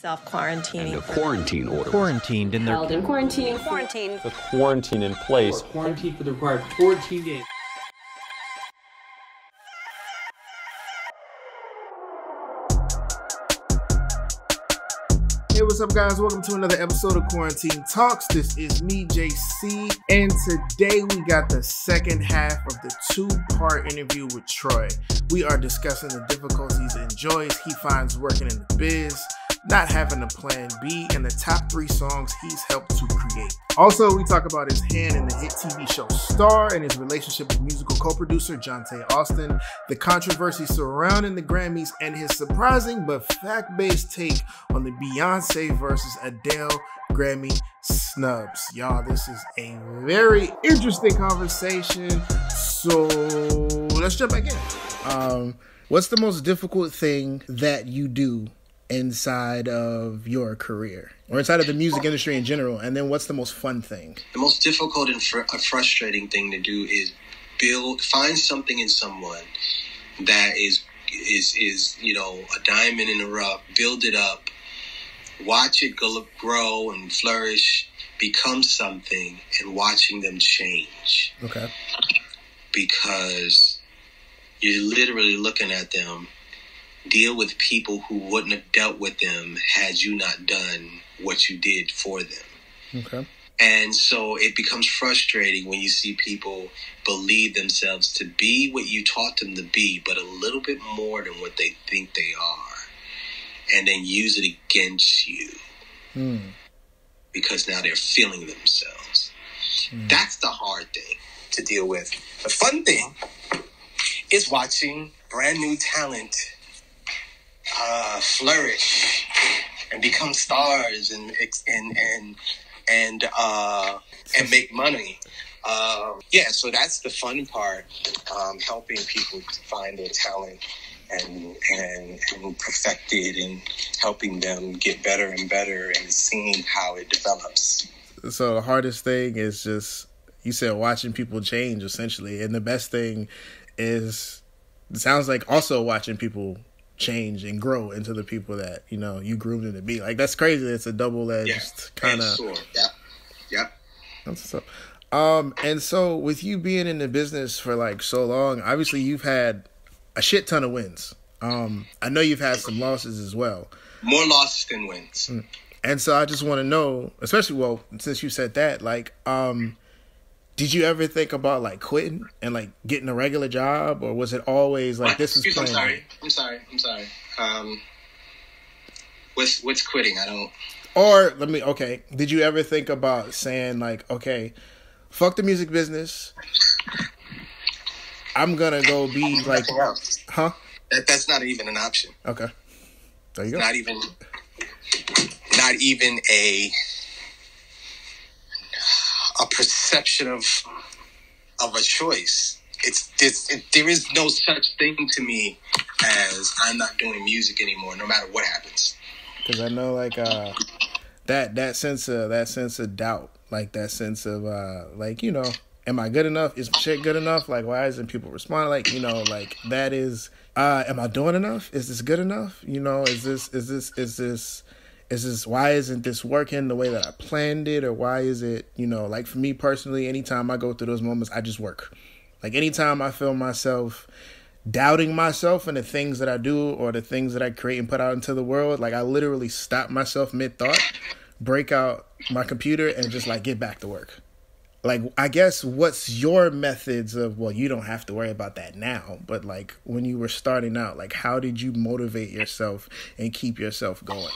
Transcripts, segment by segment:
Self-quarantining. And a quarantine order. Quarantined in their... Held in quarantine. Quarantine. The quarantine in place. Or quarantine for the required 14 days. Hey, what's up, guys? Welcome to another episode of Quarantine Talks. This is me, JC, and today we got the second half of the two-part interview with Troy. We are discussing the difficulties and joys he finds working in the biz, not having a plan B, and the top 3 songs he's helped to create. Also, we talk about his hand in the hit TV show Star and his relationship with musical co-producer Johntae Austin, the controversy surrounding the Grammys, and his surprising but fact-based take on the Beyonce versus Adele Grammy Snubs. Y'all, this is a very interesting conversation, so let's jump back in. What's the most difficult thing that you do inside of your career or inside of the music industry in general? And then what's the most fun thing? The most difficult and frustrating thing to do is find something in someone that is a diamond in the rough, build it up, watch it grow and flourish, become something, and watching them change. Okay. Because you're literally looking at them deal with people who wouldn't have dealt with them had you not done what you did for them. Okay. And so it becomes frustrating when you see people believe themselves to be what you taught them to be, but a little bit more than what they think they are, and then use it against you because now they're feeling themselves. That's the hard thing to deal with. The fun thing is watching brand new talent flourish and become stars and make money. So that's the fun part, helping people find their talent and perfect it, and helping them get better and better and seeing how it develops. So the hardest thing is just, you said, watching people change, essentially. And the best thing is, it sounds like, also watching people change and grow into the people that, you groomed them to be. Like, that's crazy. It's a double-edged kind of... Yep. That's what's up. And so with you being in the business for like so long, obviously you've had a shit ton of wins. I know you've had some losses as well. More losses than wins. And so I just want to know, especially, since you said that, like, did you ever think about like quitting and like getting a regular job, or was it always like this is playing? I'm sorry. What's quitting? I don't. Or did you ever think about saying like, okay, fuck the music business, I'm gonna go be like, huh? That's not even an option. Okay, there you go. Not even a perception of a choice. There is no such thing to me as I'm not doing music anymore, no matter what happens. Because I know, like, that sense of doubt, like that sense of am I good enough? Is shit good enough? Like, why isn't people responding? Like, like that is, am I doing enough? Is this good enough? Is this, why isn't this working the way that I planned it? Or why is it, like for me personally, anytime I go through those moments, I just work. Like anytime I feel myself doubting myself and the things that I do or the things that I create and put out into the world, like I literally stop myself mid-thought, break out my computer and just like get back to work. Like, I guess what's your methods of, you don't have to worry about that now, but like when you were starting out, like how did you motivate yourself and keep yourself going?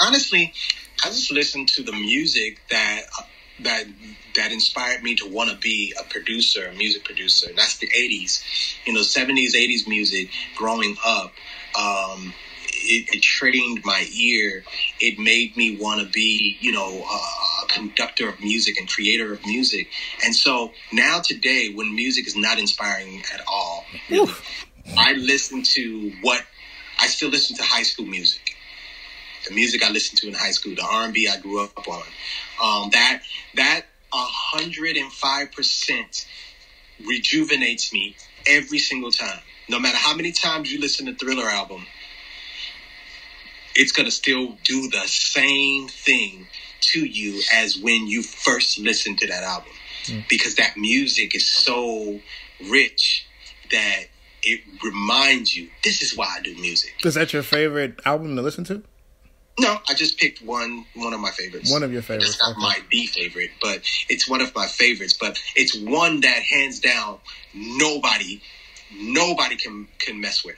Honestly, I just listened to the music that inspired me to want to be a music producer. And that's the 80s, 70s, 80s music growing up. It trained my ear. It made me want to be, a conductor of music and creator of music. And so now today, when music is not inspiring at all, really, I still listen to high school music. The music I listened to in high school, the R&B I grew up on, that 105% rejuvenates me every single time. No matter how many times you listen to Thriller album, it's going to still do the same thing to you as when you first listened to that album. Because that music is so rich that it reminds you, this is why I do music. Is that your favorite album to listen to? No, I just picked one of my favorites. One of your favorites. It's not the favorite, but it's one of my favorites. But it's one that, hands down, nobody can mess with.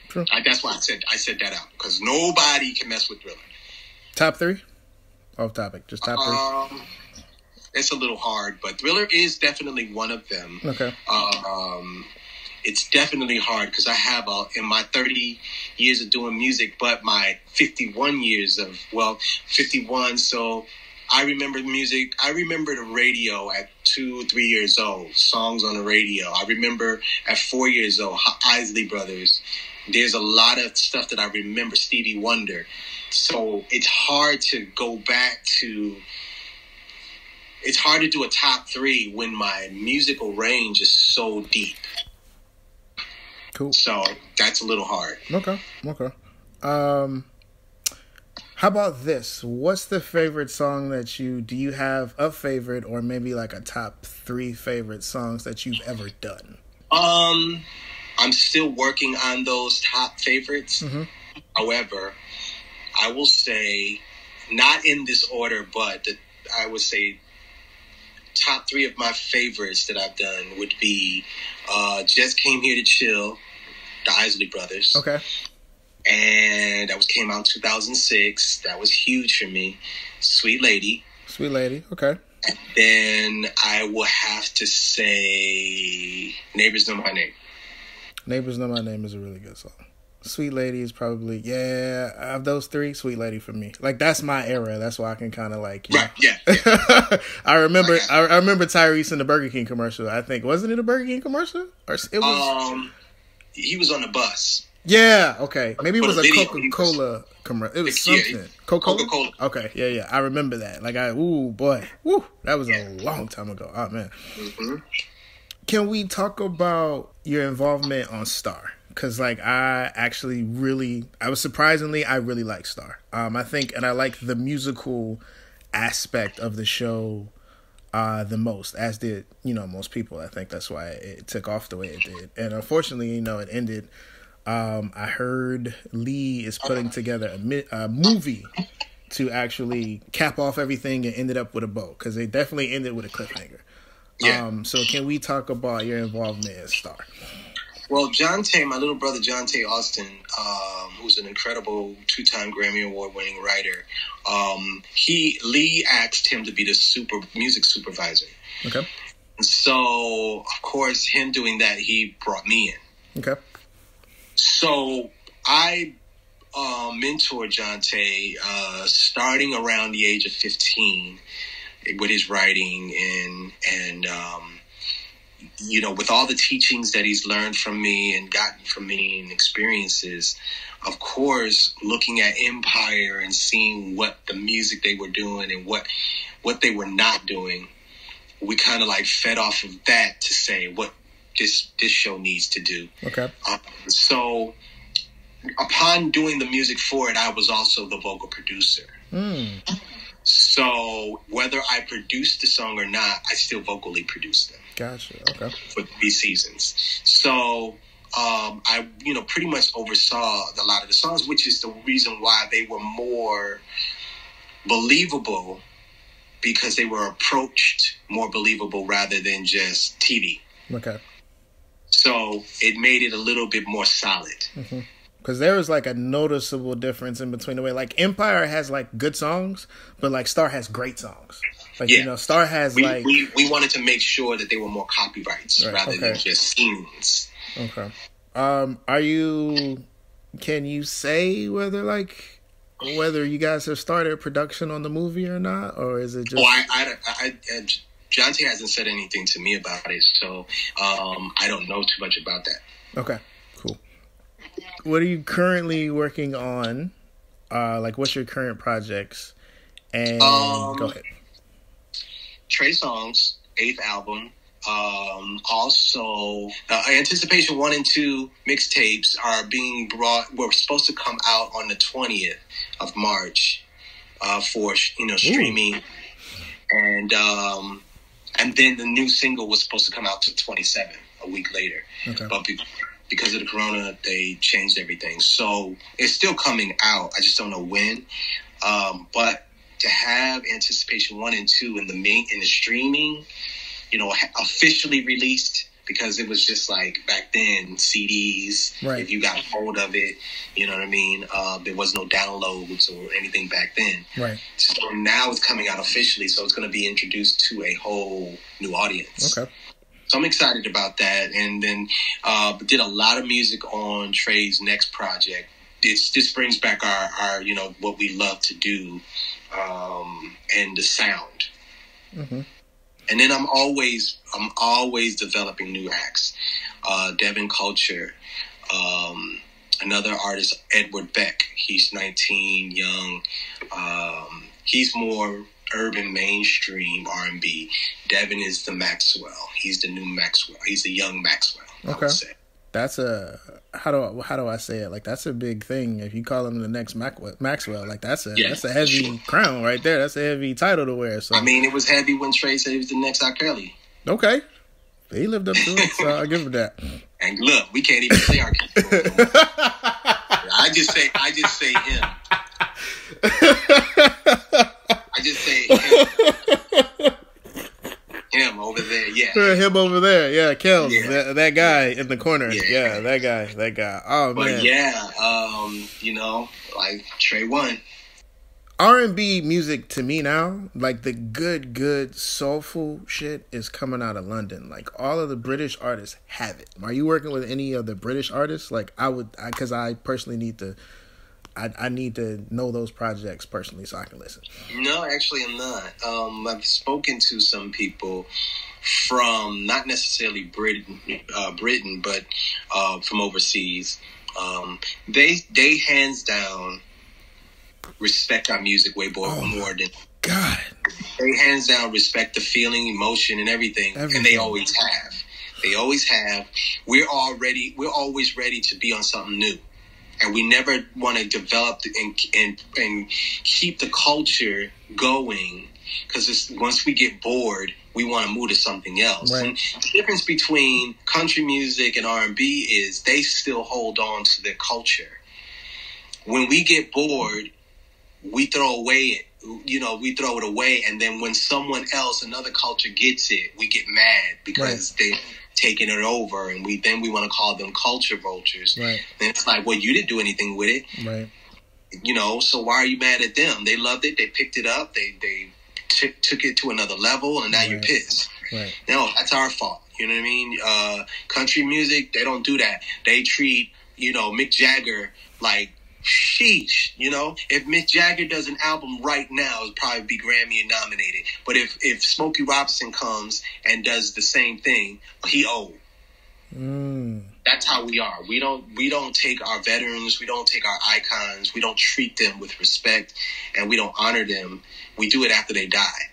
True. That's why I said that out, because nobody can mess with Thriller. Top 3? Off topic, just top 3. It's a little hard, but Thriller is definitely one of them. Okay. It's definitely hard because I have in my 30 years of doing music, but my 51 years of 51. So I remember music. I remember the radio at 2 or 3 years old. Songs on the radio. I remember at 4 years old, Isley Brothers. There's a lot of stuff that I remember. Stevie Wonder. So it's hard to go back to. It's hard to do a top 3 when my musical range is so deep. Cool. So that's a little hard. Okay. How about this? What's the favorite song that do you have a favorite, or maybe like a top 3 favorite songs that you've ever done? I'm still working on those top favorites. Mm-hmm. However, I will say, not in this order, but I would say top 3 of my favorites that I've done would be Just Came Here to Chill, the Isley Brothers. Okay. And that came out in 2006. That was huge for me. Sweet Lady. Okay. And then I will have to say Neighbors Know My Name. Neighbors Know My Name is a really good song. Sweet Lady is probably, of those 3, Sweet Lady for me. Like, that's my era. That's why I can kind of like, right, yeah. I remember Tyrese in the Burger King commercial. I think, wasn't it a Burger King commercial? Or it was. He was on the bus. Yeah, okay. Maybe it was a video, Coca-Cola commercial. It was something. Coca-Cola? Okay, yeah. I remember that. Like, that was a long time ago. Oh, man. Mm-hmm. Can we talk about your involvement on Star? Because, like, I really like Star. I think, and I like the musical aspect of the show the most, as did, most people. I think that's why it took off the way it did. And unfortunately, it ended. I heard Lee is putting together a movie to actually cap off everything and ended up with a bow, because they definitely ended with a cliffhanger. Yeah. So can we talk about your involvement in Star? Well, Johntae, my little brother Johntae Austin, who's an incredible 2-time Grammy Award-winning writer, Lee asked him to be the music supervisor. Okay. So, of course, him doing that, he brought me in. Okay. So, I mentored Johntae starting around the age of 15 with his writing and with all the teachings that he's learned from me and gotten from me and experiences, of course, looking at Empire and seeing what the music they were doing and what they were not doing, we kind of like fed off of that to say what this show needs to do. Okay. So upon doing the music for it, I was also the vocal producer. So whether I produced the song or not, I still vocally produced them. Gotcha. Okay. For 3 seasons. So I, pretty much oversaw a lot of the songs, which is the reason why they were more believable, because they were approached more believable rather than just TV. Okay. So it made it a little bit more solid. Mm-hmm. Because there was like a noticeable difference in between the way, like, Empire has like good songs, but like Star has great songs. Like, Star has we wanted to make sure that they were more copyrights rather than just scenes. Okay. Can you say whether you guys have started production on the movie or not, or is it just? Johntae hasn't said anything to me about it, so I don't know too much about that. Okay, cool. What are you currently working on? What's your current projects? And go ahead. Trey Songz, 8th album. Also, Anticipation 1 and 2 mixtapes are being brought. We're supposed to come out on the 20th. of March for streaming. Ooh. And then the new single was supposed to come out to 27 a week later. Okay. But because of the corona, they changed everything. So it's still coming out. I just don't know when. But to have Anticipation 1 and 2 in the streaming, officially released, because it was just like back then CDs. Right. If you got hold of it, you know what I mean. There was no downloads or anything back then. Right. So now it's coming out officially. So it's going to be introduced to a whole new audience. Okay. So I'm excited about that. And then did a lot of music on Trey's next project. This brings back our what we love to do, and the sound. Mm-hmm. And then I'm always developing new acts. Devin Culture, another artist, Edward Beck. He's 19, young. He's more urban mainstream R&B. Devin is the Maxwell. He's the new Maxwell. He's the young Maxwell. Okay. I would say. That's how do I say it? Like, that's a big thing. If you call him the next Maxwell, like that's a heavy crown right there. That's a heavy title to wear. So I mean, it was heavy when Trey said he was the next R. Kelly. Okay, he lived up to it, so I'll give him that. And look, we can't even say R. Kelly. I just say him. I just say him. Him over there, yeah. Him over there, yeah. Kels, yeah. That guy in the corner, yeah. That guy. Oh but man, yeah. Like Trey won. R&B music to me now, like the good soulful shit is coming out of London. Like all of the British artists have it. Are you working with any of the British artists? Like because I personally need to. I need to know those projects personally so I can listen. No, actually I'm not. I've spoken to some people from not necessarily Britain, but from overseas. They hands down respect our music way more than God. They hands down respect the feeling, emotion, and everything. And they always have. They always have. We're always ready to be on something new. And we never want to develop and keep the culture going, because once we get bored, we want to move to something else. Right. And the difference between country music and R&B is they still hold on to their culture. When we get bored, we throw it away. And then when someone else, another culture gets it, we get mad because they taking it over, and we want to call them culture vultures. Right. And it's like, well, you didn't do anything with it. Right. So why are you mad at them? They loved it. They picked it up. They took it to another level, and now you're pissed. Right. No, that's our fault. You know what I mean? Country music, they don't do that. They treat, Mick Jagger like sheesh. If Mick Jagger does an album right now, it'll probably be Grammy nominated. But if Smokey Robinson comes and does the same thing, he owed. That's how we are. We don't take our veterans, we don't take our icons, we don't treat them with respect, and we don't honor them. We do it after they die.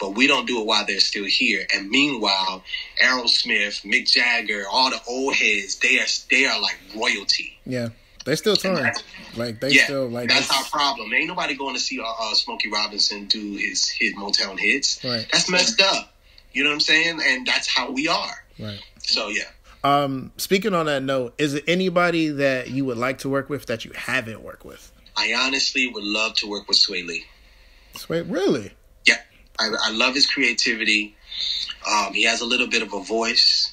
But we don't do it while they're still here. And meanwhile, Aerosmith, Mick Jagger, all the old heads, they are like royalty. Yeah. They still touring. That's our problem. Ain't nobody going to see Smokey Robinson do his Motown hits. Right. That's messed up. You know what I'm saying? And that's how we are. Right. So yeah. Speaking on that note, is there anybody that you would like to work with that you haven't worked with? I honestly would love to work with Sway Lee. Sway, really? Yeah. I love his creativity. He has a little bit of a voice.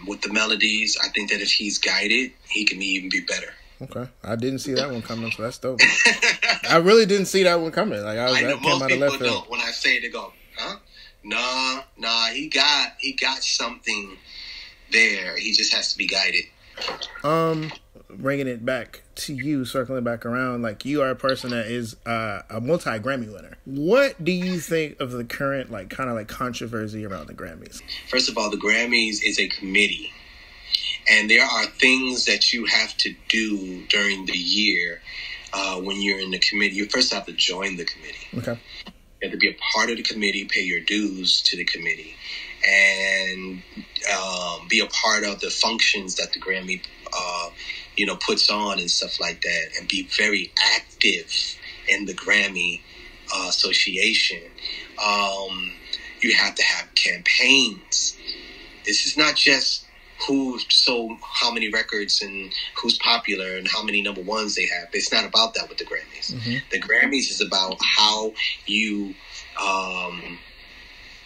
With the melodies, I think that if he's guided, he can even be better. Okay, I didn't see that one coming, so that's dope. I really didn't see that one coming. Like I know most people don't. When I say it, they go, "Huh? Nah." He got something there. He just has to be guided. Bringing it back to you, circling back around, like you are a person that is a multi-Grammy winner. What do you think of the current kind of controversy around the Grammys? First of all, the Grammys is a committee, and there are things that you have to do during the year when you're in the committee. You first have to join the committee. Okay. You have to be a part of the committee, pay your dues to the committee, and be a part of the functions that the Grammy puts on and stuff like that, and be very active in the Grammy Association. You have to have campaigns. This is not just who sold how many records and who's popular and how many number ones they have. It's not about that with the Grammys. Mm-hmm. The Grammys is about how you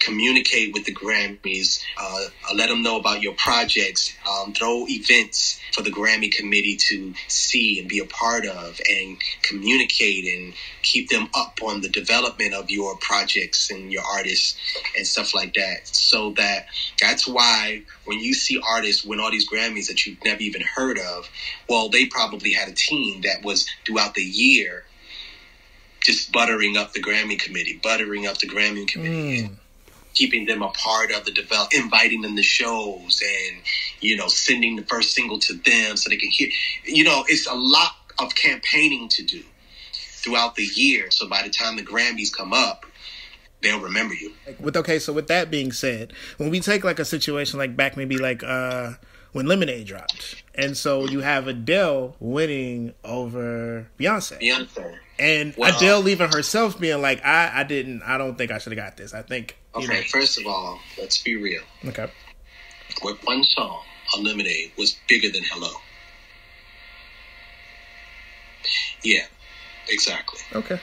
communicate with the Grammys, let them know about your projects, throw events for the Grammy Committee to see and be a part of, and communicate and keep them up on the development of your projects and your artists and stuff like that. So that's why when you see artists win all these Grammys that you've never even heard of, well, they probably had a team that was throughout the year just buttering up the Grammy Committee, keeping them a part of the inviting them to shows and, sending the first single to them so they can hear. It's a lot of campaigning to do throughout the year. So by the time the Grammys come up, they'll remember you. So with that being said, when we take like a situation like back maybe like when Lemonade dropped, and so you have Adele winning over Beyonce. And Adele leaving herself being like, I don't think I should have got this. I think. Okay, first of all, let's be real. Okay. With one song, Lemonade was bigger than Hello. Yeah, exactly. Okay.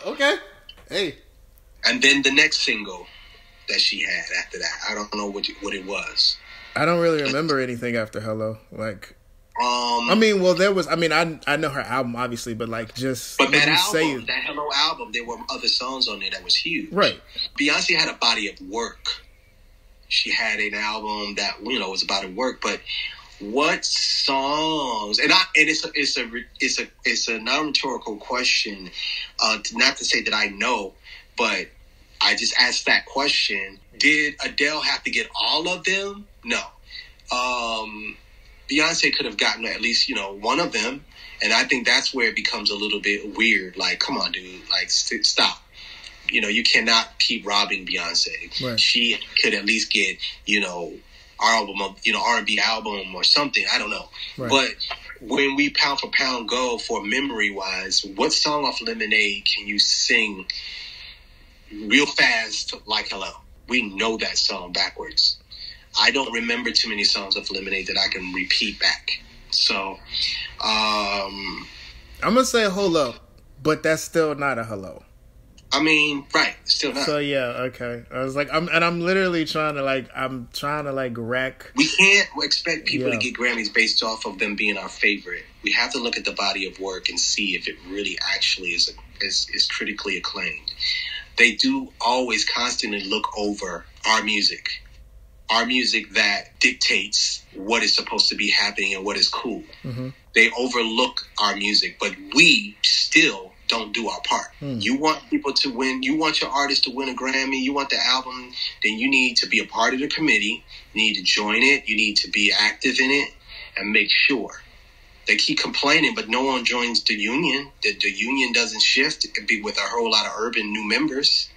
Okay. Hey. And then the next single that she had after that, I don't know what it was. I don't really remember anything after Hello. Like, there was. I know her album obviously, but like just. But that album, that Hello album, there were other songs on there that was huge. Right. Beyonce had a body of work. She had an album that was about her work, but what songs? And it's a non-rhetorical question. Not to say that I know, but I just asked that question. Did Adele have to get all of them? No. Beyonce could have gotten at least, one of them. And I think that's where it becomes a little bit weird. Like, come on, dude. Like, stop. You cannot keep robbing Beyonce. Right. She could at least get, album of, R&B album or something. I don't know. Right. But when we pound for pound go for memory-wise, what song off Lemonade can you sing real fast like Hello? We know that song backwards. I don't remember too many songs of Lemonade that I can repeat back. So, I'm going to say Hold Up, but that's still not a Hello. Right, still not. So, yeah, okay. I was like, I'm literally trying to rack. We can't expect people to get Grammys based off of them being our favorite. We have to look at the body of work and see if it really actually is critically acclaimed. They do always constantly look over our music that dictates what is supposed to be happening and what is cool. Mm-hmm. They overlook our music, but we still don't do our part. You want people to win. You want your artist to win a Grammy. You want the album. Then you need to be a part of the committee. You need to join it. You need to be active in it and make sure. They keep complaining, but no one joins the union. The union doesn't shift. It could be with a whole lot of urban new members.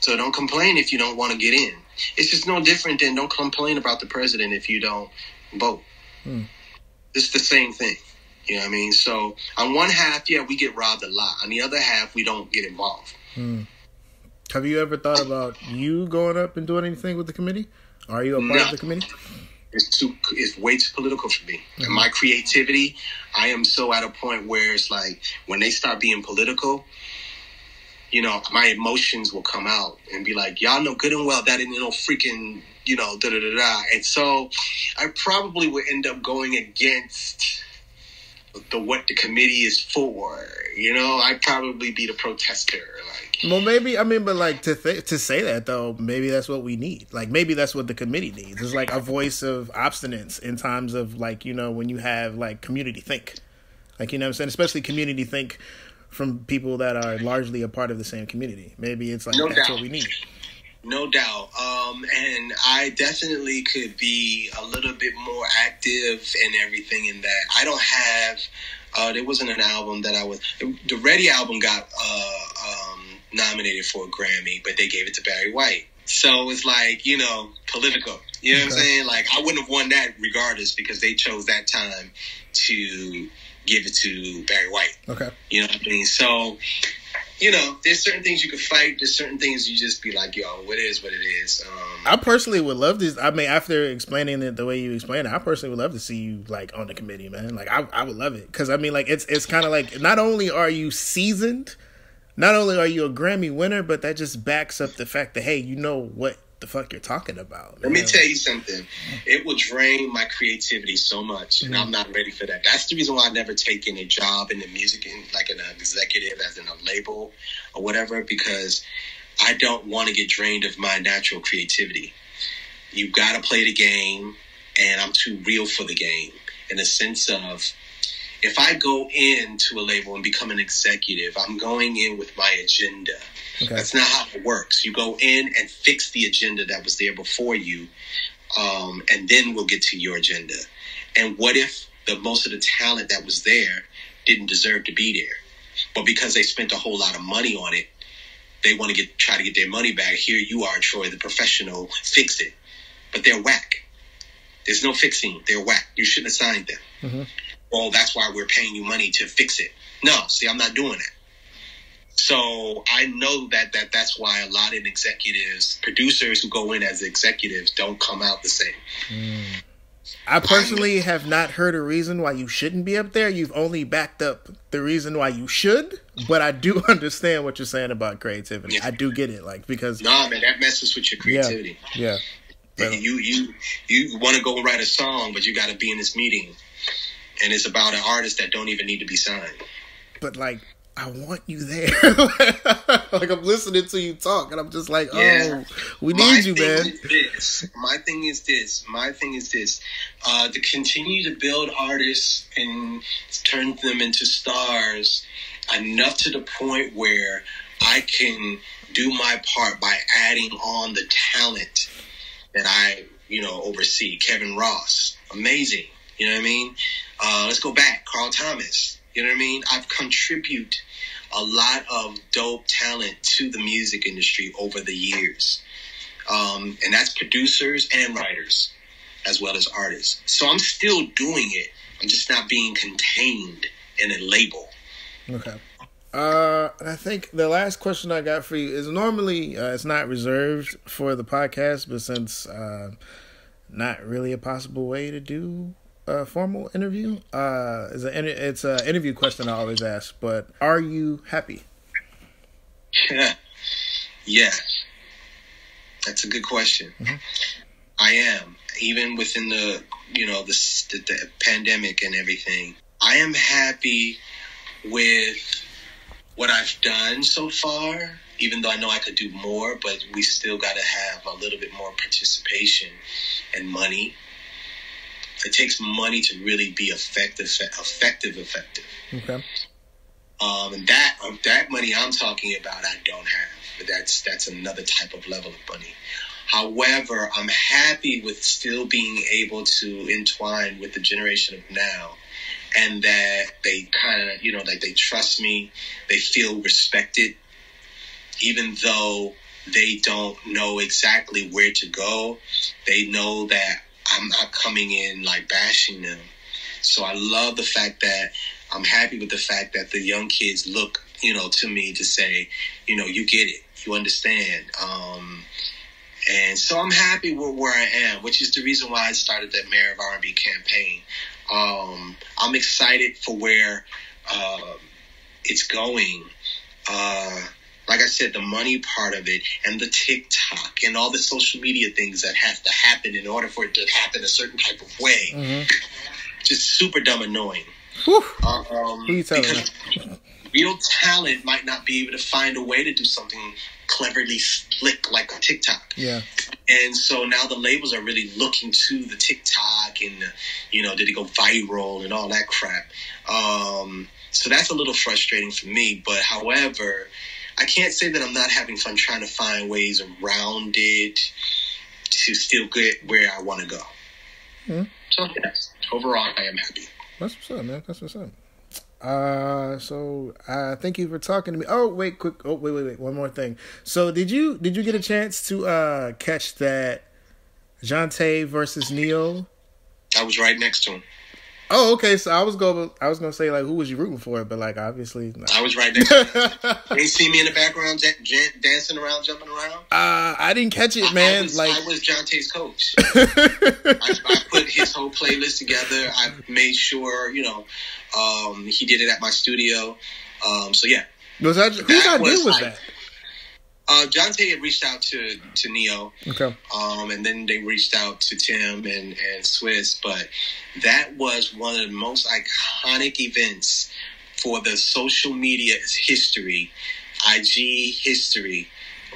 So don't complain if you don't want to get in. It's just no different than don't complain about the president if you don't vote. It's the same thing. You know what I mean? So on one half, we get robbed a lot. On the other half, we don't get involved. Have you ever thought about you going up and doing anything with the committee? Are you a part of the committee? It's way too political for me. And my creativity, I am so at a point where it's like when they start being political, my emotions will come out and be like, y'all know good and well that ain't no freaking, da-da-da-da. And so I probably would end up going against what the committee is for. I'd probably be the protester. Well, maybe, but like to say that though, maybe that's what we need. Like maybe that's what the committee needs. It's like a voice of obstinance in times of like, when you have like community think. Like, what I'm saying? Especially community think from people that are largely a part of the same community. Maybe it's like that's what we need. No doubt. And I definitely could be a little bit more active and everything in that. I don't have, there wasn't an album that the Ready album got nominated for a Grammy, but they gave it to Barry White. So it's like, political. You know what I'm saying? Like, I wouldn't have won that regardless because they chose that time to give it to Barry White. Okay. You know what I mean? So, you know, there's certain things you can fight. There's certain things you just be like, yo, what is what it is. I personally would love to. I mean, after explaining it the way you explained it, I personally would love to see you like on the committee, man. Like, I would love it because I mean, like, it's kind of like not only are you seasoned, not only are you a Grammy winner, but that just backs up the fact that hey, you know what the fuck you're talking about. Let me tell you something. It will drain my creativity so much, and I'm not ready for that. That's the reason why I've never taken a job in the music, like an executive, as in a label or whatever, because I don't want to get drained of my natural creativity. You've got to play the game, and I'm too real for the game in the sense of if I go into a label and become an executive, I'm going in with my agenda. Okay. That's not how it works. You go in and fix the agenda that was there before you, and then we'll get to your agenda. And what if most of the talent that was there didn't deserve to be there? But because they spent a whole lot of money on it, they want to try to get their money back. Here you are, Troy, the professional, fix it. But they're whack. There's no fixing. They're whack. You shouldn't have signed them. Mm-hmm. Well, that's why we're paying you money to fix it. No, see, I'm not doing that. So I know that's why a lot of executives, producers who go in as executives don't come out the same. I personally have not heard a reason why you shouldn't be up there. You've only backed up the reason why you should, but I do understand what you're saying about creativity. Yeah. I do get it, like, because man, that messes with your creativity. Yeah. You want to go write a song, but you got to be in this meeting, and it's about an artist that don't even need to be signed. But like, I want you there. Like, I'm listening to you talk, and I'm just like, we need you, man. My thing is this. To continue to build artists and turn them into stars enough to the point where I can do my part by adding on the talent that I, oversee. Kevin Ross, amazing. You know what I mean? Let's go back. Carl Thomas. You know what I mean? I've contributed a lot of dope talent to the music industry over the years. And that's producers and writers, as well as artists. So I'm still doing it. I'm just not being contained in a label. Okay. I think the last question I got for you is normally it's not reserved for the podcast, but since not really a possible way to do a formal interview, it's an interview question I always ask, but are you happy? Yes. That's a good question. Mm-hmm. I am. Even within the pandemic and everything, I am happy with what I've done so far, even though I know I could do more, but we still got to have a little bit more participation and money. It takes money to really be effective. Okay. And that money I'm talking about, I don't have. But that's another type of level of money. However, I'm happy with still being able to entwine with the generation of now, and that they kind of, like, they trust me. They feel respected, even though they don't know exactly where to go. They know that I'm not coming in like bashing them. So I love the fact that I'm happy with the fact that the young kids look, to me to say, you get it, you understand. And so I'm happy with where I am, which is the reason why I started that Mayor of R&B campaign. I'm excited for where it's going. Like I said, the money part of it and the TikTok and all the social media things that have to happen in order for it to happen a certain type of way. Mm-hmm. Just super dumb annoying. Because real talent might not be able to find a way to do something cleverly slick like a TikTok. Yeah. And so now the labels are really looking to the TikTok and, did it go viral and all that crap. So that's a little frustrating for me. But however, I can't say that I'm not having fun trying to find ways around it to still get where I want to go. Mm-hmm. So, yes, overall, I am happy. That's what's up, man. That's what's up. So thank you for talking to me. Oh, wait, quick. Oh, wait. One more thing. So did you get a chance to catch that Johntae versus Neo. I was right next to him. Oh, okay. So I was gonna say like, who was you rooting for? But like, obviously, no. I was right next to him. You ain't see me in the background dancing around, jumping around. I didn't catch it, man. I was Jontae's coach. I put his whole playlist together. I made sure, he did it at my studio. So yeah. Whose idea was that? Johntae had reached out to Neo, okay, and then they reached out to Tim and Swiss. But that was one of the most iconic events for the social media history, IG history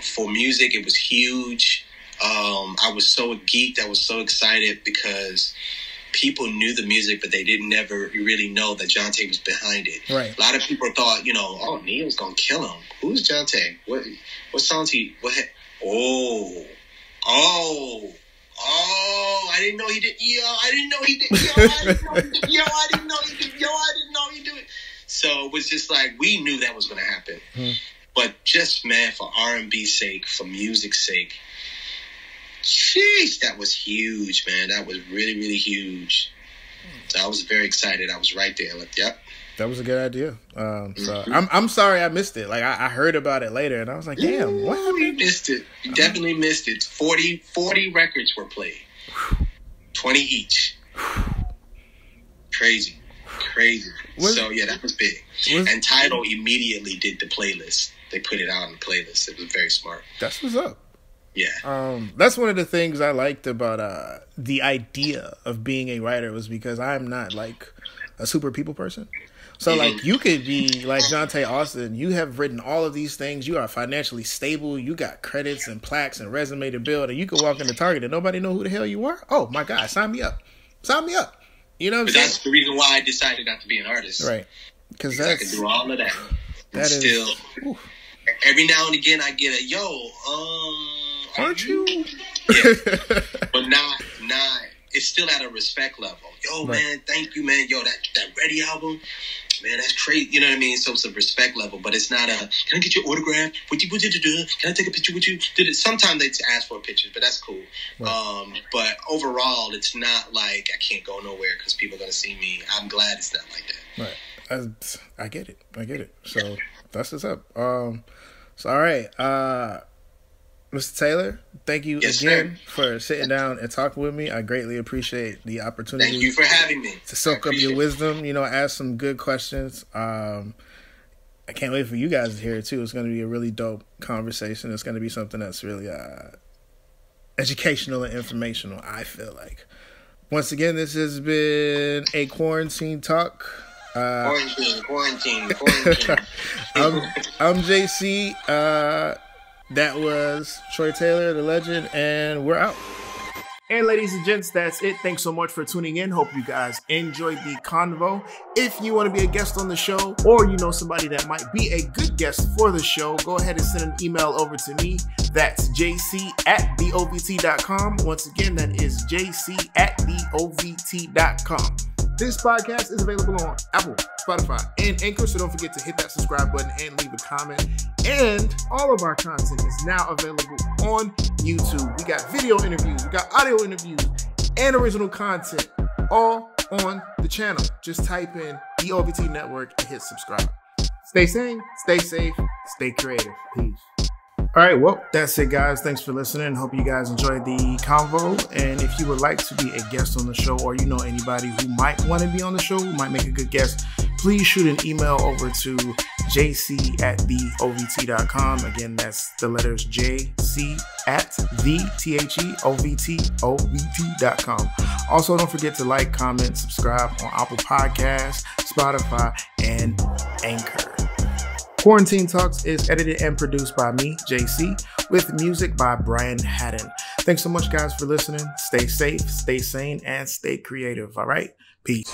for music. It was huge. I was so geeked. I was so excited because people knew the music, but they didn't never really know that Johntae was behind it. Right. A lot of people thought, oh, Neo's gonna kill him. Who's Johntae? What songs he? What? Oh! I didn't know he did. I didn't know he did. I didn't know he did it. So it was just like we knew that was gonna happen. But just for R&B's sake, for music's sake. Sheesh, that was huge, man. That was really, really huge. So I was very excited. I was right there. Like, yep. That was a good idea. So I'm sorry I missed it. Like I heard about it later, and I was like, damn, what happened? You missed it. You definitely missed it. 40 records were played. 20 each. Crazy. So yeah, that was big. And Tidal immediately did the playlist. They put it out on the playlist. It was very smart. That's what's up. Yeah. That's one of the things I liked about the idea of being a writer was because I'm not like a super people person. So like you could be like Johntae Austin. You have written all of these things. You are financially stable. You got credits and plaques and resume to build. And you could walk into Target and nobody know who the hell you are. Oh my God, sign me up. You know what I'm saying? That's the reason why I decided not to be an artist. Right. Because I can do all of that. That is still. Oof. Every now and again I get a aren't you? Yeah. But not. It's still at a respect level. Yo, right. Man, thank you, man. Yo, that Ready album, man, that's crazy. You know what I mean? So it's a respect level, but it's not a. Can I get your autograph? Can I take a picture with you? Sometimes they ask for a picture, but that's cool. Right. But overall, it's not like I can't go nowhere because people are gonna see me. I'm glad it's not like that. Right. I get it. So that's what's up. So all right. Mr. Taylor, thank you again for sitting down and talking with me. I greatly appreciate the opportunity. Thank you for having me. To soak up your wisdom, ask some good questions. I can't wait for you guys to hear it too. It's going to be a really dope conversation. It's going to be something that's really educational and informational, I feel like. Once again, this has been a quarantine talk. Quarantine. I'm JC. That was Troy Taylor, the legend, and we're out. And ladies and gents, that's it. Thanks so much for tuning in. Hope you guys enjoyed the convo. If you want to be a guest on the show, or you know somebody that might be a good guest for the show, go ahead and send an email over to me. That's jc@theovt.com. Once again, that is jc@theovt.com. This podcast is available on Apple, Spotify, and Anchor, so don't forget to hit that subscribe button and leave a comment. And all of our content is now available on YouTube. We got video interviews, we got audio interviews, and original content all on the channel. Just type in the OVT Network and hit subscribe. Stay sane, stay safe, stay creative. Peace. All right, well, that's it, guys. Thanks for listening. Hope you guys enjoyed the convo. And if you would like to be a guest on the show, or you know anybody who might want to be on the show, who might make a good guest, please shoot an email over to jc@theovt.com. Again, that's the letters jc@theovt.com. Also, don't forget to like, comment, subscribe on Apple Podcasts, Spotify, and Anchor. Quarantine Talks is edited and produced by me, JC, with music by Brian Haddon. Thanks so much, guys, for listening. Stay safe, stay sane, and stay creative. All right? Peace.